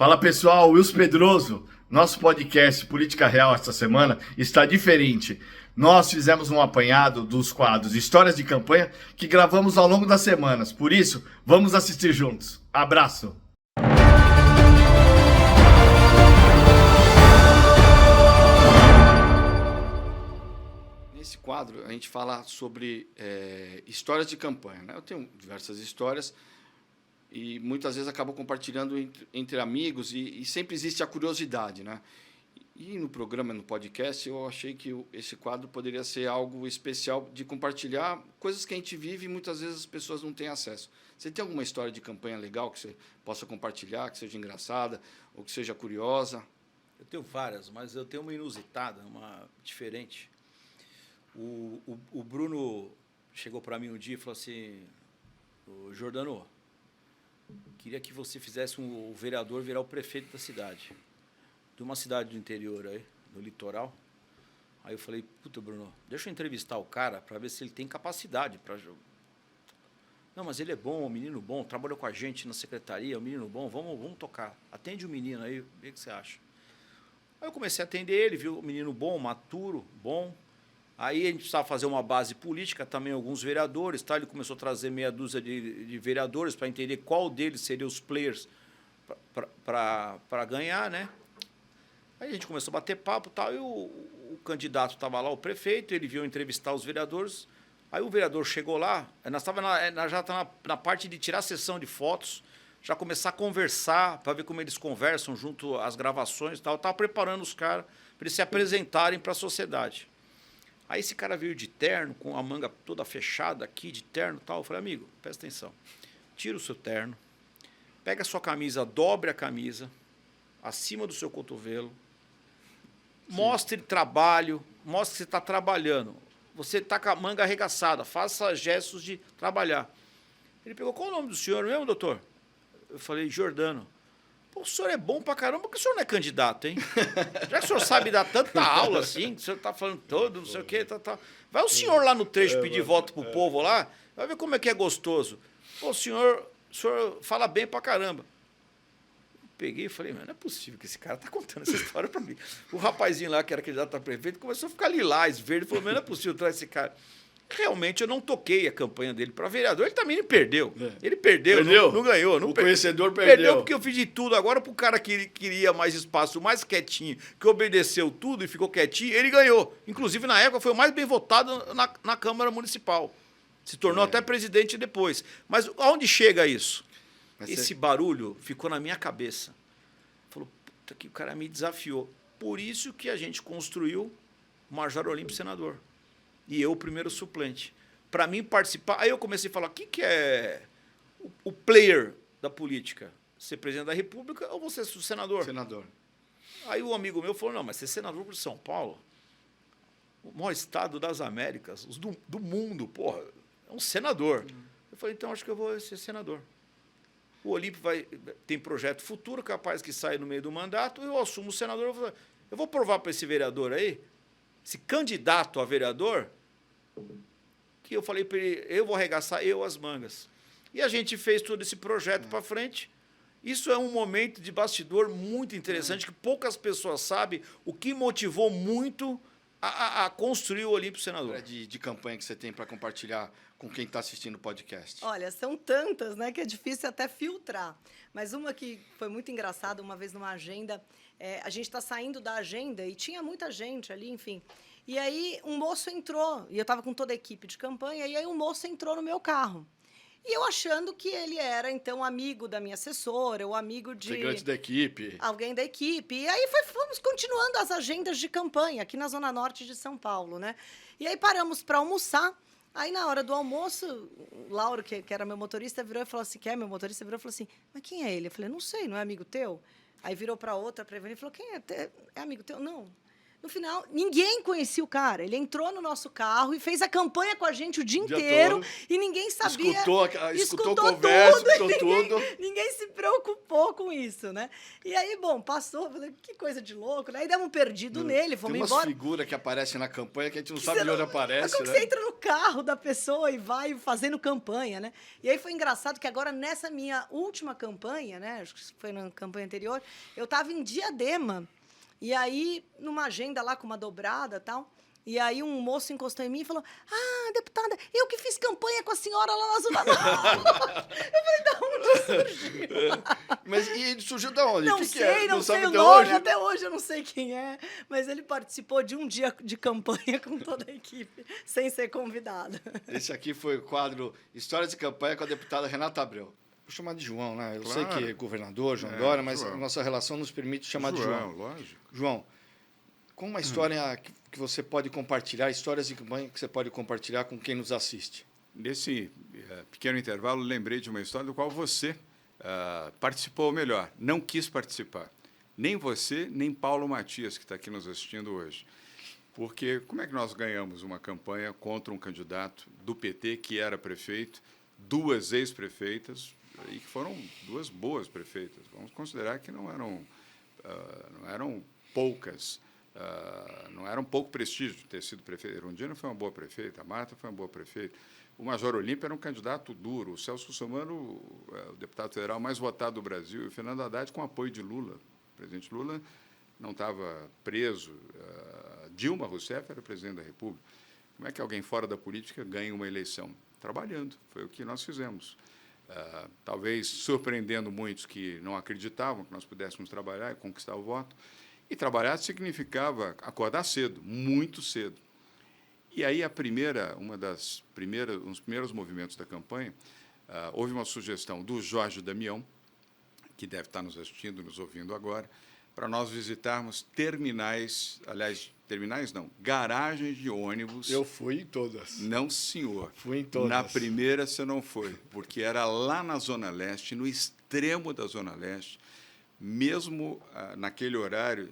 Fala pessoal, Wilson Pedroso. Nosso podcast Política Real esta semana está diferente. Nós fizemos um apanhado dos quadros Histórias de Campanha que gravamos ao longo das semanas. Por isso, vamos assistir juntos. Abraço! Nesse quadro, a gente fala sobre histórias de campanha, né? Eu tenho diversas histórias e muitas vezes acabo compartilhando entre amigos e sempre existe a curiosidade, né? E no programa, no podcast, eu achei que esse quadro poderia ser algo especial de compartilhar coisas que a gente vive e muitas vezes as pessoas não têm acesso. Você tem alguma história de campanha legal que você possa compartilhar, que seja engraçada ou que seja curiosa? Eu tenho várias, mas eu tenho uma inusitada, uma diferente. O Bruno chegou para mim um dia e falou assim: Jordano, queria que você fizesse o vereador virar o prefeito da cidade, de uma cidade do interior aí, do litoral. Aí eu falei: puta, Bruno, deixa eu entrevistar o cara para ver se ele tem capacidade para... Não, mas ele é bom, um menino bom, trabalhou com a gente na secretaria, um menino bom, vamos tocar. Atende o menino aí, vê o que você acha. Aí eu comecei a atender ele, viu, o menino bom, maturo, bom. Aí a gente precisava fazer uma base política, também alguns vereadores, tá? Ele começou a trazer meia dúzia de vereadores para entender qual deles seriam os players para ganhar, né? Aí a gente começou a bater papo e tal, e o candidato estava lá, o prefeito, ele veio entrevistar os vereadores. Aí o vereador chegou lá, nós já estávamos na parte de tirar a sessão de fotos, já começar a conversar, para ver como eles conversam junto às gravações e tal. Eu estava preparando os caras para eles se apresentarem para a sociedade. Aí esse cara veio de terno, com a manga toda fechada aqui, de terno e tal. Eu falei: amigo, presta atenção, tira o seu terno, pega a sua camisa, dobre a camisa, acima do seu cotovelo, mostre trabalho, mostre que você está trabalhando. Você está com a manga arregaçada, faça gestos de trabalhar. Ele pegou: qual o nome do senhor mesmo, doutor? Eu falei: Jordano. Pô, o senhor é bom pra caramba, porque o senhor não é candidato, hein? Já que o senhor sabe dar tanta aula assim, o senhor tá falando todo, não sei o quê, tá. Vai o senhor lá no trecho pedir voto pro povo lá, vai ver como é que é gostoso. Pô, o senhor fala bem pra caramba. Peguei e falei: mas não é possível que esse cara tá contando essa história pra mim. O rapazinho lá, que era candidato a prefeito, começou a ficar lilás, verde, falou: mas não é possível trazer esse cara. Realmente eu não toquei a campanha dele para vereador, ele também perdeu. Ele perdeu. Não ganhou. Não o conhecedor perdeu. Perdeu porque eu fiz de tudo. Agora, para o cara que queria mais espaço, mais quietinho, que obedeceu tudo e ficou quietinho, ele ganhou. Inclusive, na época, foi o mais bem votado na Câmara Municipal. Se tornou até presidente depois. Mas aonde chega isso? Esse barulho ficou na minha cabeça. Falou: puta, que o cara me desafiou. Por isso que a gente construiu o Major Olímpio senador. E eu, o primeiro suplente. Para mim participar... Aí eu comecei a falar: o que é o player da política? Ser presidente da República ou você ser senador? Senador. Aí um amigo meu falou: não, mas ser senador por São Paulo, o maior estado das Américas, do mundo, porra, é um senador. Eu falei: então acho que eu vou ser senador. O Olímpio tem projeto futuro, capaz que saia no meio do mandato, eu assumo o senador. Eu vou provar para esse vereador aí, esse candidato a vereador, que eu falei para ele: eu vou arregaçar as mangas. E a gente fez todo esse projeto para frente. Isso é um momento de bastidor muito interessante, que poucas pessoas sabem o que motivou muito a construir o Olímpio Senador. De campanha que você tem para compartilhar com quem está assistindo o podcast? Olha, são tantas, né, que é difícil até filtrar. Mas uma que foi muito engraçada, uma vez numa agenda, a gente está saindo da agenda e tinha muita gente ali, enfim. E aí um moço entrou, e eu estava com toda a equipe de campanha, e aí um moço entrou no meu carro. E eu achando que ele era, então, amigo da minha assessora, ou amigo de... Integrante da equipe. Alguém da equipe. E aí fomos continuando as agendas de campanha aqui na Zona Norte de São Paulo, né? E aí paramos para almoçar. Aí, na hora do almoço, o Lauro, que era meu motorista, virou e falou assim, meu motorista virou e falou assim: mas quem é ele? Eu falei: não sei, não é amigo teu? Aí virou para outra, para ele e falou: quem é? É amigo teu? Não. No final, ninguém conhecia o cara. Ele entrou no nosso carro e fez a campanha com a gente o dia O dia inteiro todo. e ninguém sabia. Escutou conversa, escutou ninguém, tudo. ninguém se preocupou com isso, né? E aí, bom, passou, falei, que coisa de louco, né? Aí demos um perdido nele, fomos Tem umas embora. figuras que aparecem na campanha que a gente não Que sabe você de onde não- aparece, Como que né? você entra no carro da pessoa e vai fazendo campanha, né? E aí foi engraçado que agora, nessa minha última campanha, né? Acho que foi na campanha anterior, eu estava em Diadema. E aí, numa agenda lá com uma dobrada e tal. E aí um moço encostou em mim e falou: Ah, deputada, eu que fiz campanha com a senhora lá na Zona Norte. Eu falei, da onde surgiu? Mas e ele surgiu da onde? Não O que sei, que é? não sei sabe o de nome, onde? até hoje eu não sei quem é, mas ele participou de um dia de campanha com toda a equipe, sem ser convidado. Esse aqui foi o quadro Histórias de Campanha com a deputada Renata Abreu. Vou chamar de João, né? Eu sei Claro. que é governador, João É, Dória, mas João. a nossa relação nos permite chamar de João. lógico. João, com uma história que você pode compartilhar, histórias de campanha que você pode compartilhar com quem nos assiste. Nesse pequeno intervalo, lembrei de uma história do qual você participou, ou melhor, não quis participar. Nem você, nem Paulo Matias, que está aqui nos assistindo hoje. Porque como é que nós ganhamos uma campanha contra um candidato do PT que era prefeito, duas ex-prefeitas, e que foram duas boas prefeitas. Vamos considerar que não eram poucas, não era um pouco prestígio de ter sido prefeito. A Erundina foi uma boa prefeita, a Marta foi uma boa prefeita. O Major Olímpio era um candidato duro, o Celso Russomano, o deputado federal mais votado do Brasil, e o Fernando Haddad com apoio de Lula. O presidente Lula não estava preso, Dilma Rousseff era presidente da República. Como é que alguém fora da política ganha uma eleição? Trabalhando, foi o que nós fizemos. Talvez surpreendendo muitos que não acreditavam que nós pudéssemos trabalhar e conquistar o voto. E trabalhar significava acordar cedo, muito cedo. E aí uns primeiros movimentos da campanha, houve uma sugestão do Jorge Damião, que deve estar nos assistindo, nos ouvindo agora, para nós visitarmos garagens de ônibus. Eu fui em todas. Não, senhor. Fui em todas. Na primeira você não foi, porque era lá na Zona Leste, no extremo da Zona Leste. Mesmo naquele horário,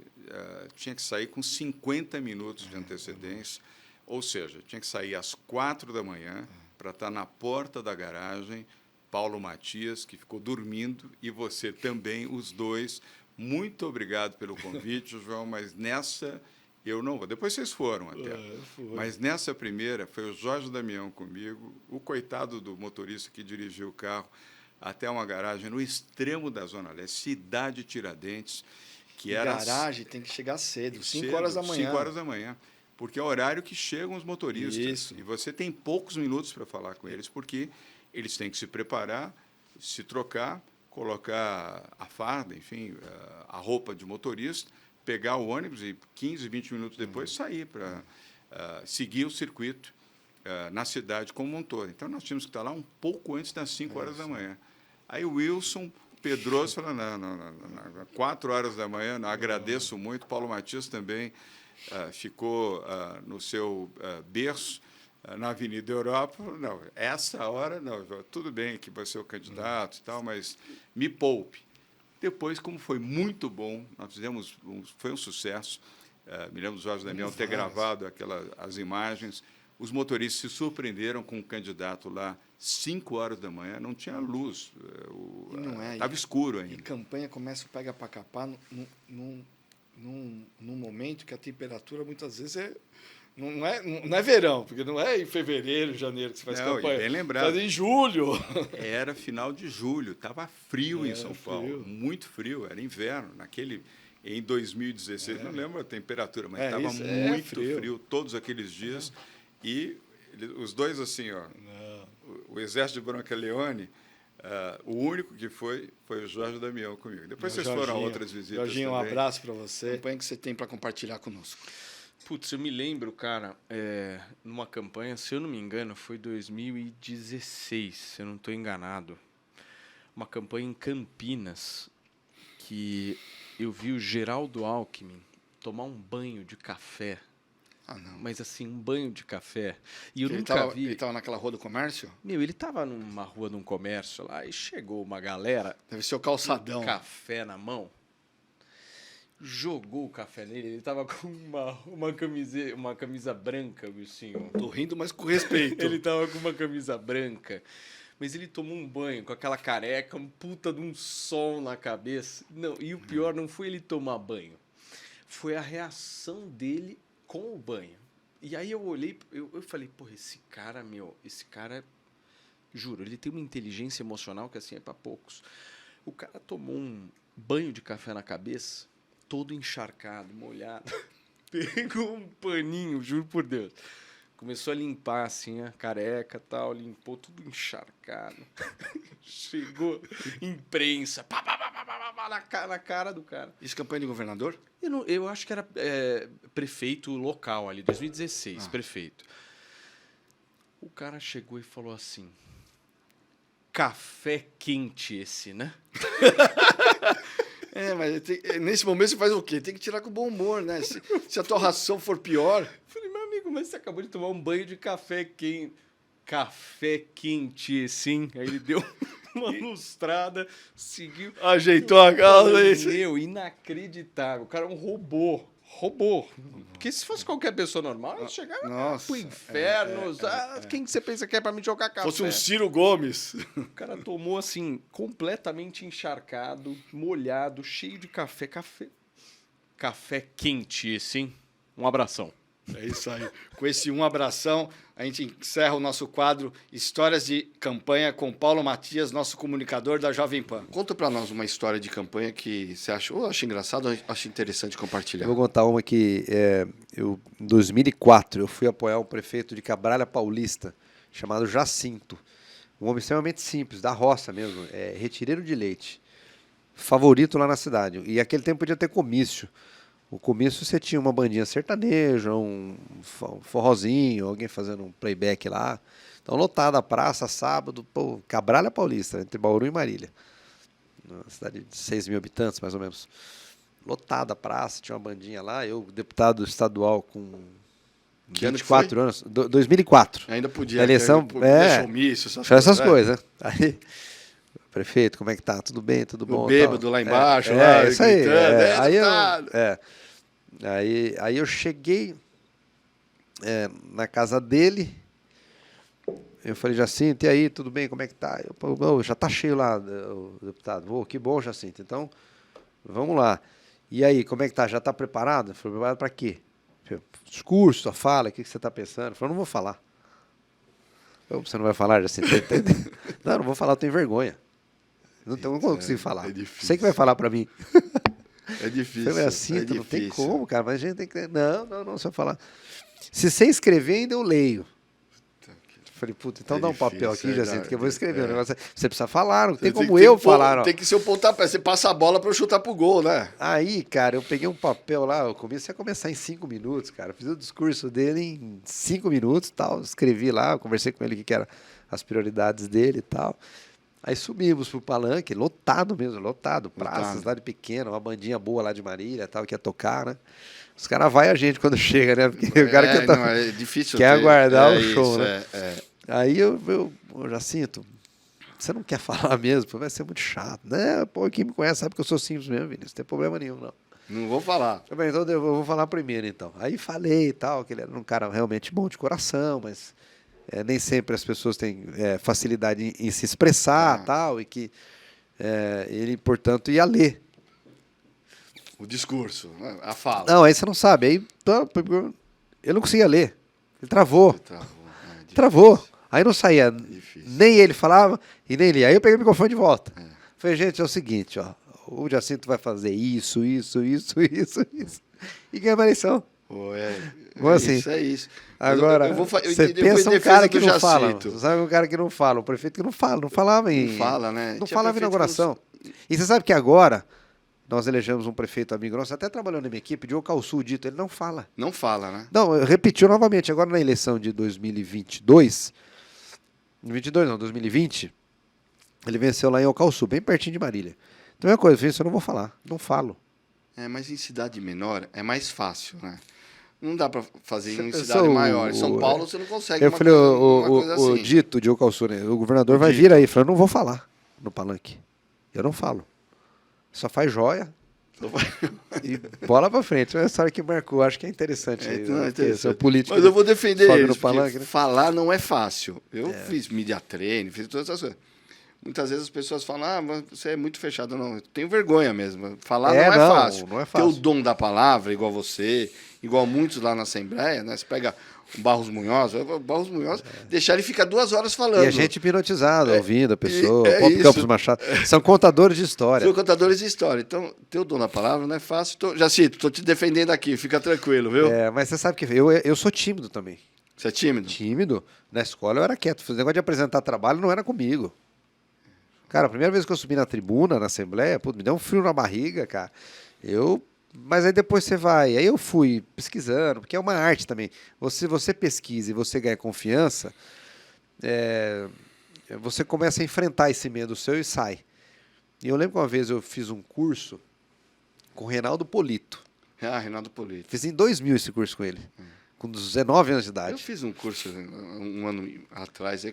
tinha que sair com 50 minutos de antecedência, ou seja, tinha que sair às 4 da manhã para estar na porta da garagem. Paulo Matias, que ficou dormindo, e você também, os dois. Muito obrigado pelo convite, João, mas nessa eu não vou. Depois vocês foram até. Mas nessa primeira foi o Jorge Damião comigo, o coitado do motorista que dirigiu o carro até uma garagem no extremo da Zona Leste, cidade Tiradentes, que era... Garagem tem que chegar cedo, 5 horas da manhã. 5 horas da manhã, porque é o horário que chegam os motoristas. Isso. E você tem poucos minutos para falar com eles, porque eles têm que se preparar, se trocar, colocar a farda, enfim, a roupa de motorista, pegar o ônibus e 15, 20 minutos depois sair para seguir o circuito na cidade como um todo. Então, nós tínhamos que estar lá um pouco antes das 5 horas da manhã. Aí o Wilson Pedroso falou, não, 4 horas da manhã, não, agradeço muito. Paulo Matias também ficou no seu berço, na Avenida Europa. Não, essa hora, não, tudo bem que vai ser o candidato e tal, mas me poupe. Depois, como foi muito bom, nós fizemos, foi um sucesso. Me lembro do Jorge Damião ter gravado as imagens. Os motoristas se surpreenderam com um candidato lá, 5 horas da manhã, não tinha luz, estava escuro ainda. E campanha começa a pegar para capar num momento que a temperatura muitas vezes não é verão, porque não é em fevereiro, janeiro que você faz campanha. Bem lembrado. Faz em julho. Era final de julho, estava frio em São Paulo, frio. muito frio, era inverno. Em 2016, não lembro a temperatura, mas estava isso, muito frio. frio todos aqueles dias. E os dois, assim, o exército de Brancaleone, o único que foi o Jorge Damião comigo. Depois vocês foram a outras visitas Jorginho, também. um abraço para você. Campanha que você tem para compartilhar conosco. Putz, eu me lembro, cara, numa campanha, se eu não me engano, foi 2016, se eu não estou enganado. Uma campanha em Campinas, que eu vi o Geraldo Alckmin tomar um banho de café. Ah, não. Mas assim, um banho de café. E eu Ele nunca vi. Ele estava naquela rua do comércio? Ele estava numa rua de um comércio lá e chegou uma galera. Deve ser o calçadão. Com café na mão. jogou o café nele. Ele tava com uma camisa branca, bichinho. Tô rindo, mas com respeito. Ele tava com uma camisa branca. Mas ele tomou um banho com aquela careca, um puta de um sol na cabeça. Não, e o pior não foi ele tomar banho. Foi a reação dele com o banho. E aí eu olhei, eu falei, porra, esse cara, juro, ele tem uma inteligência emocional que assim é pra poucos. O cara tomou um banho de café na cabeça, todo encharcado, molhado. Pegou um paninho, juro por Deus. Começou a limpar assim a careca e tal, limpou tudo encharcado. Chegou imprensa, pá, na cara do cara. Isso campanha de governador? Eu acho que era prefeito local ali, 2016, prefeito. O cara chegou e falou assim, café quente esse, né? Mas nesse momento você faz o quê? Tem que tirar com bom humor, né? Se a tua ração for pior... Falei, meu amigo, mas você acabou de tomar um banho de café quente. Café quente, sim. Aí ele deu uma lustrada, seguiu. Ajeitou a calça. Meu, inacreditável. O cara é um robô. Porque se fosse qualquer pessoa normal, eu chegava pro inferno. Quem que você pensa que é pra me jogar café? Fosse um Ciro Gomes. O cara tomou assim, completamente encharcado, molhado, cheio de café. Café quente, sim. Um abração. É isso aí. Com esse um abração, a gente encerra o nosso quadro Histórias de Campanha com Paulo Matias, nosso comunicador da Jovem Pan. Conta para nós uma história de campanha que você acha engraçado ou acha interessante compartilhar. Eu vou contar uma que em 2004 eu fui apoiar um prefeito de Cabralha Paulista chamado Jacinto. Um homem extremamente simples, da roça mesmo, retireiro de leite. Favorito lá na cidade. E naquele tempo podia ter comício. O comício você tinha uma bandinha sertaneja, um forrozinho, alguém fazendo um playback lá. Então, lotada a praça, sábado, Cabralha Paulista, entre Bauru e Marília. Uma cidade de 6 mil habitantes, mais ou menos. Lotada a praça, tinha uma bandinha lá. Eu, deputado estadual com 24 anos, 2004. Ainda podia. A eleição, showmício, essas coisas. Aí, prefeito, como é que tá? Tudo bem, tudo bom? O bêbado lá embaixo, isso aí. Gritando, Aí eu cheguei na casa dele, eu falei, Jacinto, e aí, tudo bem, como é que tá? Já tá cheio lá, o deputado. Que bom, Jacinto, então, vamos lá. E aí, como é que tá? Já tá preparado? Eu falei, preparado para quê? Discurso, a fala, o que você tá pensando? Eu falei, não vou falar. Você não vai falar, Jacinto? Não vou falar, eu tenho vergonha. Não consigo falar. É difícil. Você que vai falar para mim. É difícil. Eu falei assim, não tem como, cara, mas a gente tem que... Não, você vai falar. Se você escrever, ainda eu leio. Eu falei, puta, então dá um papel aqui, Jacinto, que eu vou escrever o negócio. Você precisa falar, não tem como eu falar. Não. Tem que ser o pontapé, você passa a bola para eu chutar pro gol, né? Aí, cara, eu peguei um papel lá, eu comecei a começar em 5 minutos, cara. Eu fiz o discurso dele em 5 minutos e tal, escrevi lá, conversei com ele o que eram as prioridades dele e tal. Aí subimos pro palanque, lotado mesmo, praça, cidade pequena, uma bandinha boa lá de Marília, tal, que ia tocar, né? Os caras vai a gente quando chega, né? Porque o cara é difícil quer aguardar o show, isso, né? Aí eu Jacinto, você não quer falar mesmo? Vai ser muito chato, né? Pô, quem me conhece sabe que eu sou simples mesmo, Vinícius, não tem problema nenhum, não. Não vou falar. Então eu vou falar primeiro, então. Aí falei e tal, que ele era um cara realmente bom de coração, mas... nem sempre as pessoas têm facilidade em se expressar tal, e que ele, portanto, ia ler. O discurso, a fala. Não, aí você não sabe. Aí eu não conseguia ler. Ele travou. Travou. Aí não saía. Nem ele falava e nem ele. Aí eu peguei o microfone de volta. Falei, gente, é o seguinte, ó, o Jacinto vai fazer isso. E ganha uma eleição. Assim, isso é isso. Agora, você pensa um cara que não fala. Você sabe um cara que não fala, um prefeito que não fala. Não falava em... Não fala, né? Não falava em inauguração. E você sabe que agora nós elegemos um prefeito amigo nosso, até trabalhando na minha equipe, Diogo Calçu, dito, ele não fala. Não fala, né? Não, repetiu novamente. Agora na eleição de 2022, 2020, ele venceu lá em Ocalçu, bem pertinho de Marília. Então é uma coisa, eu não vou falar, não falo. Mas em cidade menor é mais fácil, né? Não dá para fazer em cidade maior. Em São Paulo você não consegue uma coisa assim. O dito de Ocalçu, né? O governador vai vir aí, falando, eu não vou falar no palanque. Eu não falo. Só faz joia. E bola pra frente. É uma história que marcou, acho que é interessante. aí, Não, né? é Porque interessante. seu político Mas eu vou defender sobe eles, no porque palanque, né? falar não é fácil. Eu fiz media training, fiz todas essas coisas. Muitas vezes as pessoas falam, mas você é muito fechado. Não, eu tenho vergonha mesmo. Falar não é fácil. não é Ter fácil. o dom da palavra, igual você, igual muitos lá na Assembleia, né? Você pega o Barros Munhoz, deixar ele ficar 2 horas falando. E a gente hipnotizado, ouvindo a pessoa, é o próprio isso. Campos Machado. São contadores de história. São contadores de história. Então, ter o dom da palavra não é fácil. Jacito, estou te defendendo aqui, fica tranquilo, viu? Mas você sabe que eu sou tímido também. Você é tímido? Tímido. Na escola eu era quieto. O negócio de apresentar trabalho não era comigo. Cara, a primeira vez que eu subi na tribuna, na Assembleia, me deu um frio na barriga, cara. Mas aí depois você vai. Aí eu fui pesquisando, porque é uma arte também. Você pesquisa e você ganha confiança, você começa a enfrentar esse medo seu e sai. E eu lembro que uma vez eu fiz um curso com o Reinaldo Polito. Reinaldo Polito. Fiz em 2000 esse curso com ele, com 19 anos de idade. Eu fiz um curso um ano atrás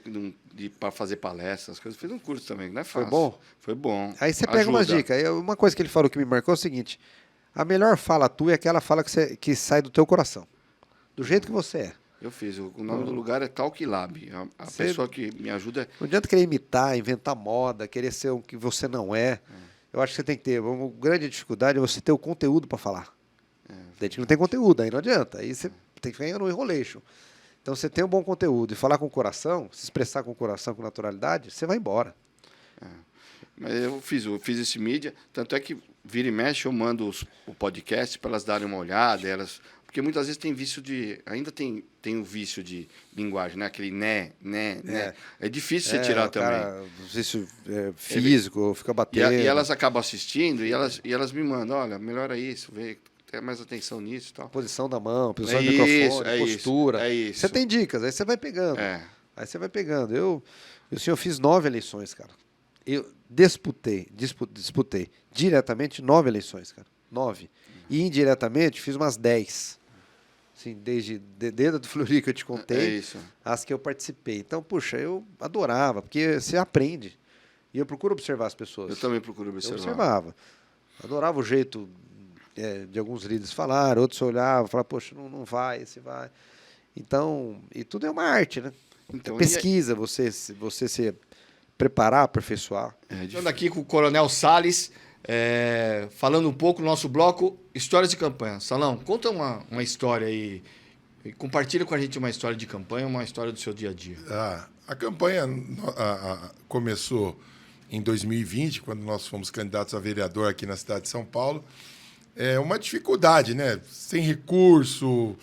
para fazer palestras, coisas. Fiz um curso também, não é fácil. Foi bom? Foi bom. Aí você pega umas dicas. Aí uma coisa que ele falou que me marcou é o seguinte: a melhor fala tua é aquela fala que sai do teu coração, do jeito que você é. Eu fiz. O nome do lugar é Talk Lab. A pessoa que me ajuda é... Não adianta querer imitar, inventar moda, querer ser o que você não é. Eu acho que você tem que ter. Uma grande dificuldade é você ter o conteúdo para falar. Tem gente que não tem conteúdo, aí não adianta. Aí você tem que ficar no enrolation. Então, você tem um bom conteúdo e falar com o coração, se expressar com o coração, com naturalidade, você vai embora. Mas eu fiz esse mídia, tanto é que vira e mexe eu mando o podcast para elas darem uma olhada, porque muitas vezes tem vício ainda tem o vício de linguagem, né? Aquele né. É difícil você tirar também. Cara, vício físico, fica batendo. E elas acabam assistindo e elas me mandam, olha, melhora isso, vê, tenha mais atenção nisso e tal. Posição da mão, posição do microfone, postura. É isso. Você tem dicas, aí você vai pegando. Aí você vai pegando. Eu fiz 9 eleições, cara. Eu disputei diretamente 9 eleições, cara. 9. E indiretamente fiz umas 10. Assim, desde a do Fleury que eu te contei, as que eu participei. Então, puxa, eu adorava, porque você aprende. E eu procuro observar as pessoas. Eu também procuro observar. Eu observava. Adorava o jeito de alguns líderes falar, outros olhavam, falavam, poxa, não vai, esse vai. Então, e tudo é uma arte, né? Então, pesquisa, você se preparar, aperfeiçoar. Estamos aqui com o Coronel Salles, falando um pouco do nosso bloco Histórias de Campanha. Salão, conta uma história aí, compartilha com a gente uma história de campanha, uma história do seu dia a dia. A campanha começou em 2020, quando nós fomos candidatos a vereador aqui na cidade de São Paulo. É uma dificuldade, né? Sem recurso,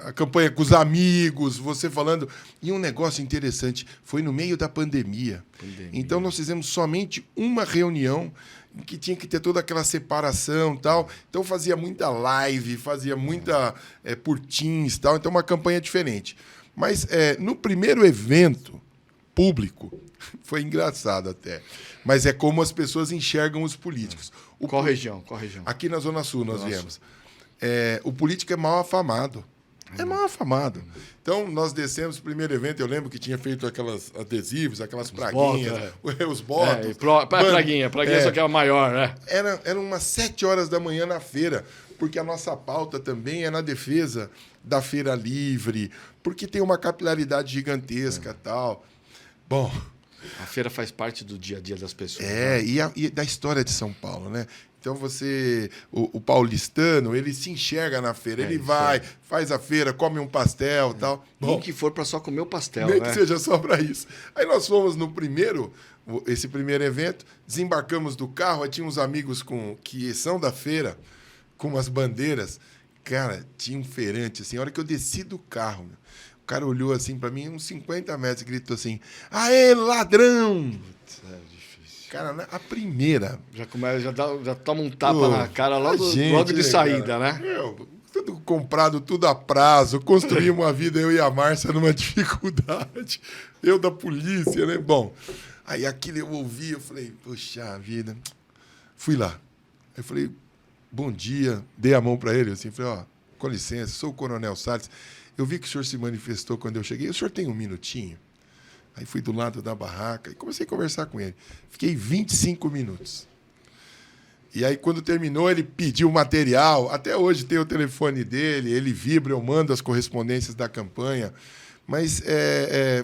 a campanha com os amigos, você falando. E um negócio interessante, foi no meio da pandemia. Então, nós fizemos somente uma reunião em que tinha que ter toda aquela separação e tal. Então, fazia muita live, fazia muita por Teams e tal. Então, uma campanha diferente. Mas, no primeiro evento público, foi engraçado até. Mas é como as pessoas enxergam os políticos. Qual região? Aqui na Zona Sul nós viemos. O político é mal afamado. É mal afamado. Então, nós descemos no primeiro evento, eu lembro que tinha feito aquelas adesivos, aquelas praguinhas, os botos. Praguinha, só que é a maior, né? Eram umas 7 horas da manhã na feira, porque a nossa pauta também é na defesa da feira livre, porque tem uma capilaridade gigantesca e tal. Bom... A feira faz parte do dia a dia das pessoas. Né? E da história de São Paulo, né? Então, o paulistano, ele se enxerga na feira. Ele vai, faz a feira, come um pastel e tal. Nem que for para só comer o pastel, nem né? que seja só para isso. Aí nós fomos esse primeiro evento, desembarcamos do carro, aí tinha uns amigos que são da feira, com umas bandeiras. Cara, tinha um feirante, assim, a hora que eu desci do carro, o cara olhou assim para mim, uns 50 metros, e gritou assim, aê, ladrão! Difícil. Cara, a primeira... Já toma um tapa na cara logo de saída, cara, né? Tudo comprado, tudo a prazo, construímos uma vida, eu e a Márcia, numa dificuldade. Eu da polícia, né? Bom, aí aquilo eu ouvi, eu falei, poxa vida. Fui lá. Eu falei, bom dia, dei a mão para ele, assim, falei, com licença, sou o Coronel Salles. Eu vi que o senhor se manifestou quando eu cheguei. O senhor tem um minutinho? Aí fui do lado da barraca e comecei a conversar com ele. Fiquei 25 minutos. E aí, quando terminou, ele pediu o material. Até hoje tem o telefone dele, ele vibra, eu mando as correspondências da campanha. Mas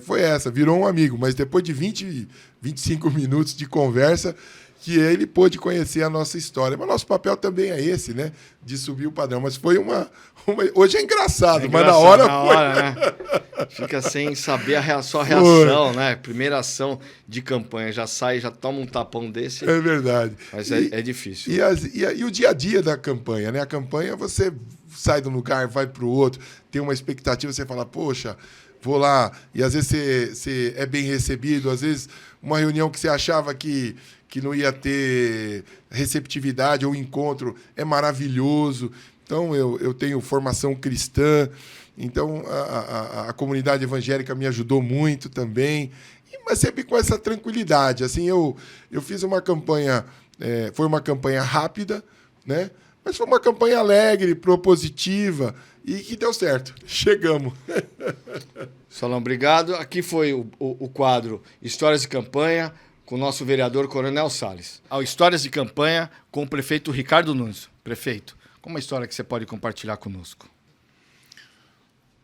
foi essa, virou um amigo. Mas depois de 25 minutos de conversa, que ele pôde conhecer a nossa história. Mas nosso papel também é esse, né? De subir o padrão. Mas foi hoje é engraçado, mas na hora foi. Né? Fica sem saber sua reação, né? Primeira ação de campanha, já sai, já toma um tapão desse. É verdade. Mas é difícil. E o dia a dia da campanha, né? A campanha, você sai de um lugar, vai para o outro, tem uma expectativa, você fala, poxa, vou lá. E às vezes você é bem recebido, às vezes uma reunião que você achava que não ia ter receptividade ou encontro é maravilhoso. Então, eu tenho formação cristã, então a comunidade evangélica me ajudou muito também, mas sempre com essa tranquilidade. Assim, eu fiz uma campanha, foi uma campanha rápida, né? Mas foi uma campanha alegre, propositiva, e que deu certo. Chegamos. Solon, obrigado. Aqui foi o quadro Histórias de Campanha, com o nosso vereador Coronel Salles. Histórias de Campanha com o prefeito Ricardo Nunes. Prefeito, qual uma história que você pode compartilhar conosco?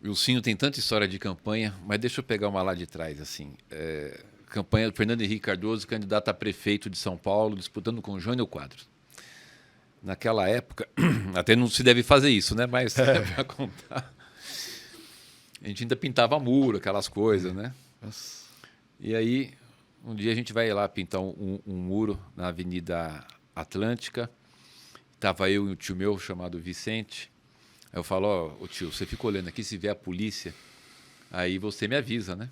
Wilsinho tem tanta história de campanha, mas deixa eu pegar uma lá de trás. Assim, campanha do Fernando Henrique Cardoso, candidato a prefeito de São Paulo, disputando com Jânio Quadros. Naquela época, até não se deve fazer isso, né? Mas para contar, a gente ainda pintava muro, aquelas coisas, né? Nossa. E aí, um dia a gente vai lá pintar um muro na Avenida Atlântica. Estava eu e um tio meu chamado Vicente. Aí eu falo, ô tio, você fica olhando aqui, se vier a polícia, aí você me avisa, né?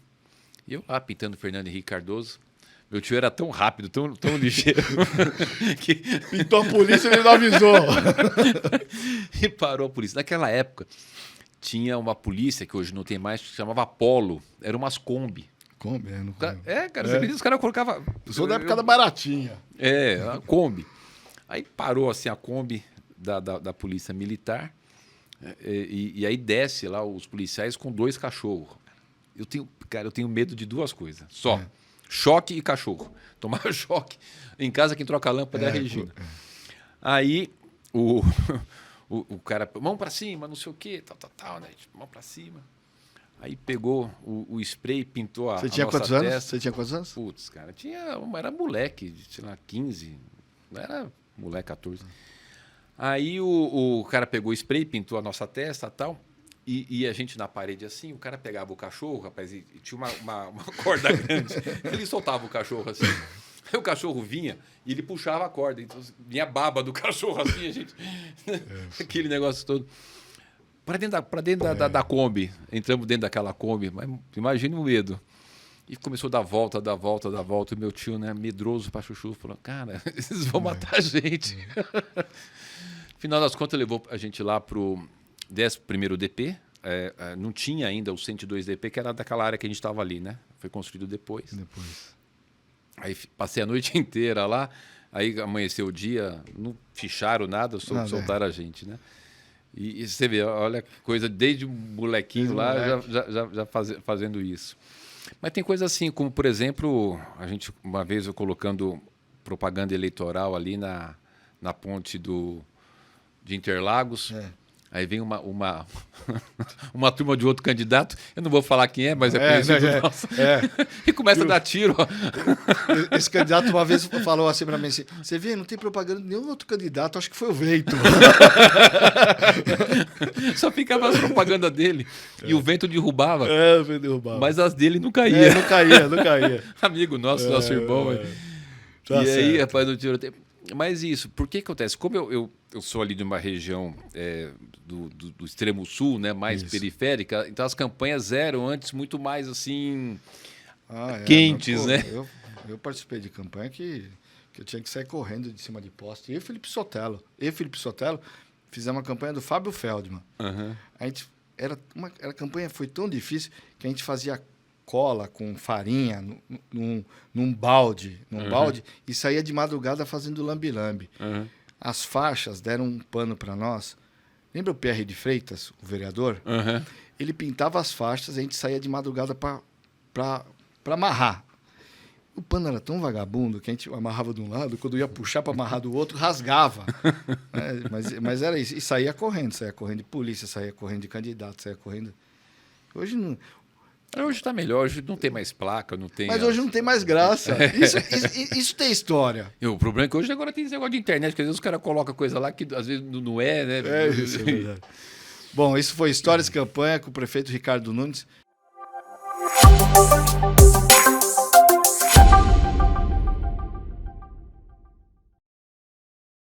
E eu lá pintando Fernando Henrique Cardoso. Meu tio era tão rápido, tão ligeiro, que Pintou a polícia e ele não avisou. e parou a polícia. Naquela época, tinha uma polícia, que hoje não tem mais, que se chamava Polo. Eram umas Kombi. Kombi, não Cara, você acredita, os caras colocavam... Eu sou da época da baratinha. A Kombi. Aí parou assim a Kombi da Polícia Militar, e aí desce lá os policiais com 2 cachorros. Eu tenho medo de 2 coisas, só. Choque e cachorro. Tomar choque. Em casa quem troca a lâmpada é a Regina. Aí o cara, mão pra cima, não sei o quê, tal, né? Mão pra cima. Aí pegou o spray e pintou a nossa testa. Você tinha quantos anos? Putz, cara, era moleque, sei lá, 15, não era moleque, 14. Aí o cara pegou o spray, pintou a nossa testa e tal, e a gente na parede assim, o cara pegava o cachorro, rapaz, e tinha uma corda grande, ele soltava o cachorro assim, aí o cachorro vinha e ele puxava a corda, então vinha a baba do cachorro assim, a gente... aquele negócio todo. Para dentro da Kombi, entramos dentro daquela Kombi, mas imagina o medo. E começou a dar volta, e meu tio, né, medroso para chuchu, falou, cara, eles vão matar a gente. No final das contas, levou a gente lá para o 11º DP, não tinha ainda o 102 DP, que era daquela área que a gente estava ali, né? Foi construído depois. Aí passei a noite inteira lá, aí amanheceu o dia, não ficharam nada, soltaram a gente, né? E você vê, olha que coisa, desde um molequinho lá, já fazendo isso. Mas tem coisa assim, como, por exemplo, uma vez eu colocando propaganda eleitoral ali na ponte de Interlagos, aí vem uma turma de outro candidato, eu não vou falar quem é, mas é conhecido nosso, e começa a dar tiro. Esse candidato uma vez falou assim para mim, assim, você vê, não tem propaganda de nenhum outro candidato, acho que foi o Vento. Só ficava as propagandas dele, e o Vento derrubava, o Vento derrubava. Mas as dele não caía. Não caía. Amigo nosso irmão. Tá e certo. aí, rapaz, no tiroteio... Mas isso, por que acontece? Como eu sou ali de uma região do extremo sul, né, mais periférica, então as campanhas eram antes muito mais assim quentes, né? Eu participei de campanha que eu tinha que sair correndo de cima de poste. Eu e Felipe Sotelo fizemos uma campanha do Fábio Feldman. Uhum. A campanha foi tão difícil que a gente fazia cola com farinha num balde, e saía de madrugada fazendo lambi-lambi. Uhum. As faixas deram um pano para nós. Lembra o PR de Freitas, o vereador? Uhum. Ele pintava as faixas e a gente saía de madrugada para amarrar. O pano era tão vagabundo que a gente amarrava de um lado, quando ia puxar para amarrar do outro, rasgava. Né? Mas era isso. E saía correndo de polícia, saía correndo de candidato, saía correndo. Hoje não. Hoje está melhor, hoje não tem mais placa, não tem. Mas hoje não tem mais graça. Isso tem história. E o problema é que hoje agora tem esse negócio de internet, que às vezes os caras colocam coisa lá que às vezes não é, né? Isso é verdade. Bom, isso foi Histórias de Campanha com o prefeito Ricardo Nunes.